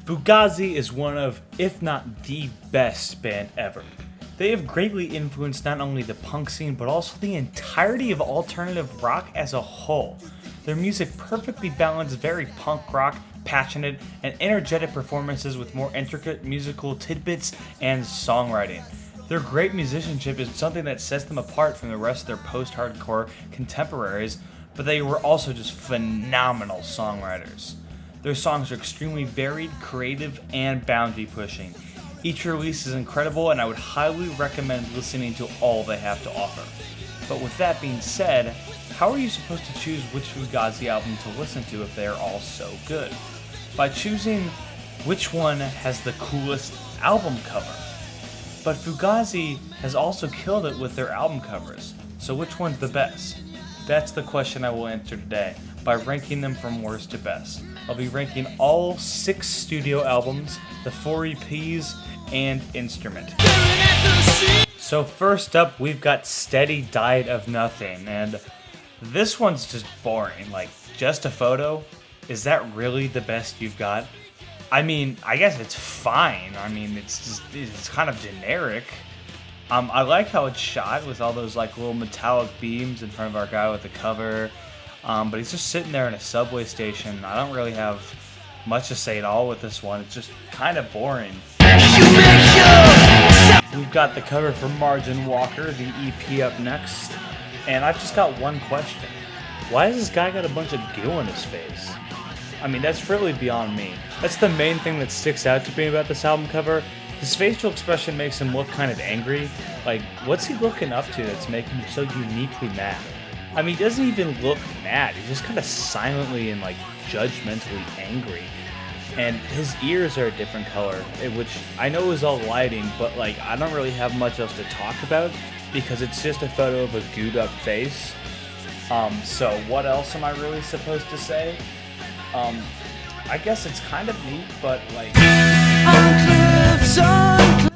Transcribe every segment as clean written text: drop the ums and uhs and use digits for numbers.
Fugazi is one of, if not the best band ever. They have greatly influenced not only the punk scene, but also the entirety of alternative rock as a whole. Their music perfectly balances very punk rock, passionate, and energetic performances with more intricate musical tidbits and songwriting. Their great musicianship is something that sets them apart from the rest of their post-hardcore contemporaries, but they were also just phenomenal songwriters. Their songs are extremely varied, creative, and boundary-pushing. Each release is incredible, and I would highly recommend listening to all they have to offer. But with that being said, how are you supposed to choose which Fugazi album to listen to if they are all so good? By choosing which one has the coolest album cover. But Fugazi has also killed it with their album covers, so which one's the best? That's the question I will answer today, by ranking them from worst to best. I'll be ranking all 6 studio albums, the 4 EPs, and Instrument. So first up, we've got Steady Diet of Nothing, and this one's just boring. Like, just a photo? Is that really the best you've got? I mean, I guess it's fine. I mean, it's kind of generic. I like how it's shot with all those like little metallic beams in front of our guy with the cover. But he's just sitting there in a subway station. I don't really have much to say at all with this one. It's just kind of boring. We've got the cover for Margin Walker, the EP, up next. And I've just got one question. Why has this guy got a bunch of goo on his face? I mean, that's really beyond me. That's the main thing that sticks out to me about this album cover. His facial expression makes him look kind of angry. Like, what's he looking up to that's making him so uniquely mad? I mean, he doesn't even look mad. He's just kind of silently and, like, judgmentally angry. And his ears are a different color, which I know is all lighting, but, like, I don't really have much else to talk about because it's just a photo of a gooed up face. So what else am I really supposed to say? I guess it's kind of neat, but, like...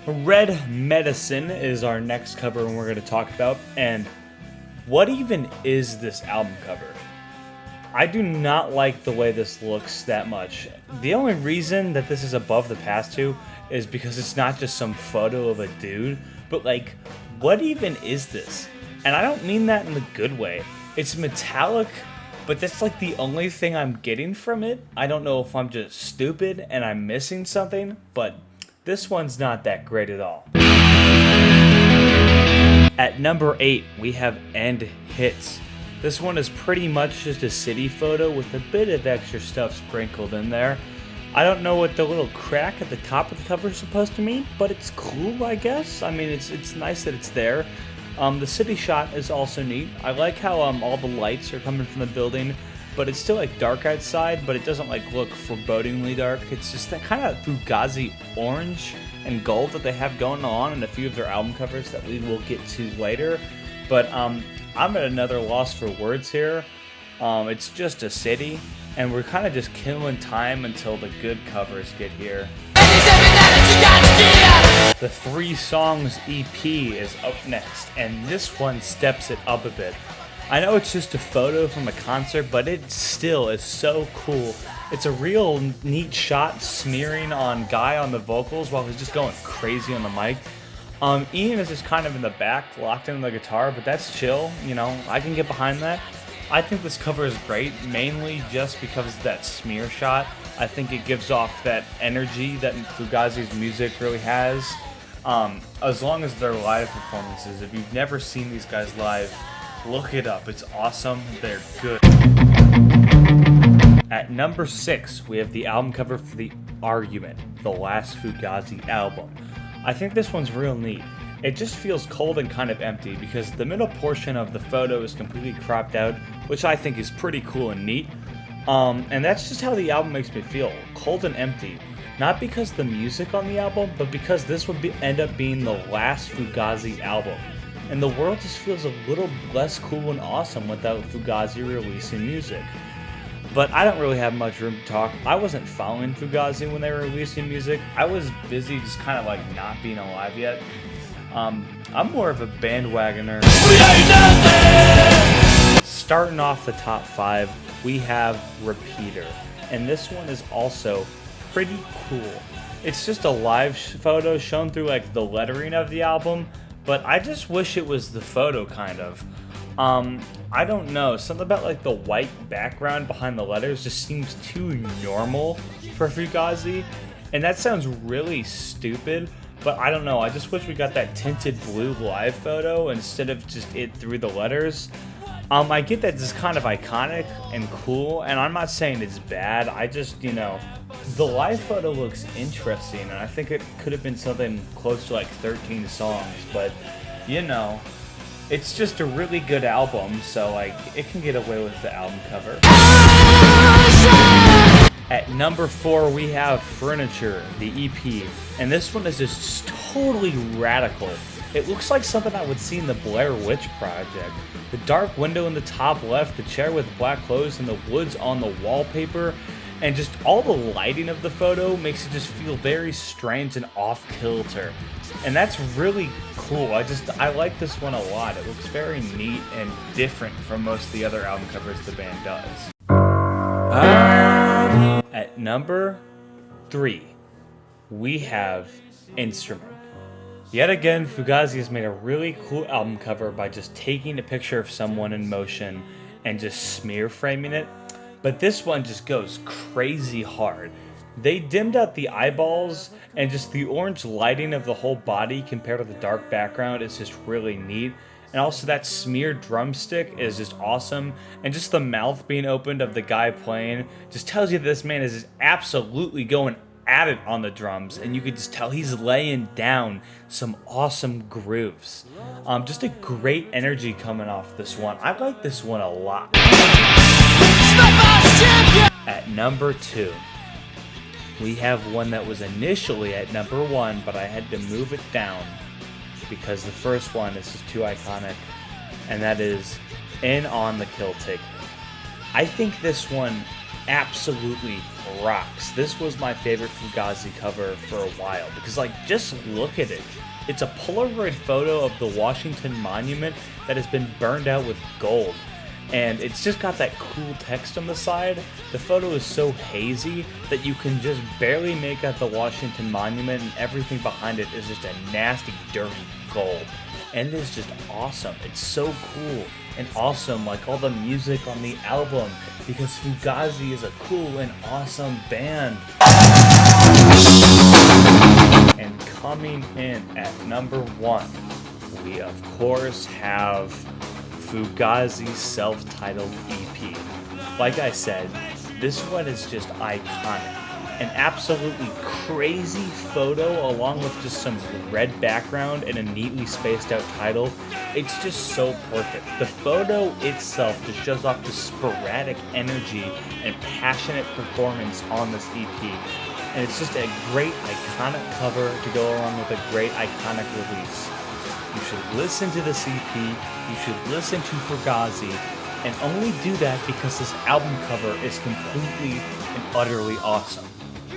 Red Medicine is our next cover and we're going to talk about, and what even is this album cover? I do not like the way this looks that much. The only reason that this is above the past two is because it's not just some photo of a dude, but like, what even is this? And I don't mean that in the good way. It's metallic, but that's like the only thing I'm getting from it. I don't know if I'm just stupid and I'm missing something, but this one's not that great at all. At number 8, we have End Hits. This one is pretty much just a city photo with a bit of extra stuff sprinkled in there. I don't know what the little crack at the top of the cover is supposed to mean, but it's cool, I guess. I mean, it's nice that it's there. The city shot is also neat. I like how all the lights are coming from the building, but it's still like dark outside, but it doesn't like look forebodingly dark. It's just that kind of Fugazi orange and gold that they have going on in a few of their album covers that we will get to later. But I'm at another loss for words here. It's just a city, and we're kind of just killing time until the good covers get here. The 3 songs EP is up next, and this one steps it up a bit. I know it's just a photo from a concert, but it still is so cool. It's a real neat shot smearing on Guy on the vocals while he's just going crazy on the mic. Ian is just kind of in the back, locked in the guitar, but that's chill, you know, I can get behind that. I think this cover is great, mainly just because of that smear shot. I think it gives off that energy that Fugazi's music really has. As long as they're live performances. If you've never seen these guys live, look it up. It's awesome. They're good. At number 6, we have the album cover for The Argument, the last Fugazi album. I think this one's real neat. It just feels cold and kind of empty because the middle portion of the photo is completely cropped out, which I think is pretty cool and neat. And that's just how the album makes me feel, cold and empty. Not because the music on the album, but because this would end up being the last Fugazi album. And the world just feels a little less cool and awesome without Fugazi releasing music. But I don't really have much room to talk. I wasn't following Fugazi when they were releasing music. I was busy just kind of like not being alive yet. I'm more of a bandwagoner. Starting off the top 5, we have Repeater. And this one is also pretty cool. It's just a live photo shown through like the lettering of the album, but I just wish it was the photo kind of. I don't know, something about like the white background behind the letters just seems too normal for Fugazi, and that sounds really stupid, but I don't know, I just wish we got that tinted blue live photo instead of just it through the letters. I get that it's kind of iconic and cool, and I'm not saying it's bad, I just, the live photo looks interesting, and I think it could have been something close to like 13 songs, but, it's just a really good album, so like it can get away with the album cover. At number 4 we have Furniture, the EP, and this one is just totally radical. It looks like something I would see in the Blair Witch Project. The dark window in the top left, the chair with black clothes, and the woods on the wallpaper, and just all the lighting of the photo makes it just feel very strange and off-kilter. And that's really cool. I like this one a lot. It looks very neat and different from most of the other album covers the band does. At number 3, we have Instrument. Yet again, Fugazi has made a really cool album cover by just taking a picture of someone in motion and just smear framing it. But this one just goes crazy hard. They dimmed out the eyeballs, and just the orange lighting of the whole body compared to the dark background is just really neat. And also that smeared drumstick is just awesome, and just the mouth being opened of the guy playing just tells you that this man is just absolutely going at it on the drums, and you could just tell he's laying down some awesome grooves. Just a great energy coming off this one. I like this one a lot. At number 2, we have one that was initially at number 1, but I had to move it down because the first one is just too iconic, and that is In On the Kill Taker. I think this one absolutely rocks. This was my favorite Fugazi cover for a while because, like, just look at it. It's a Polaroid photo of the Washington Monument that has been burned out with gold, and it's just got that cool text on the side. The photo is so hazy that you can just barely make out the Washington Monument, and everything behind it is just a nasty, dirty gold. And it is just awesome. It's so cool and awesome, like all the music on the album, because Fugazi is a cool and awesome band. And coming in at number 1, we of course have Fugazi's self-titled EP. Like I said, this one is just iconic. An absolutely crazy photo along with just some red background and a neatly spaced out title. It's just so perfect. The photo itself just shows off the sporadic energy and passionate performance on this EP. And it's just a great iconic cover to go along with a great iconic release. You should listen to this EP, you should listen to Fugazi, and only do that because this album cover is completely and utterly awesome.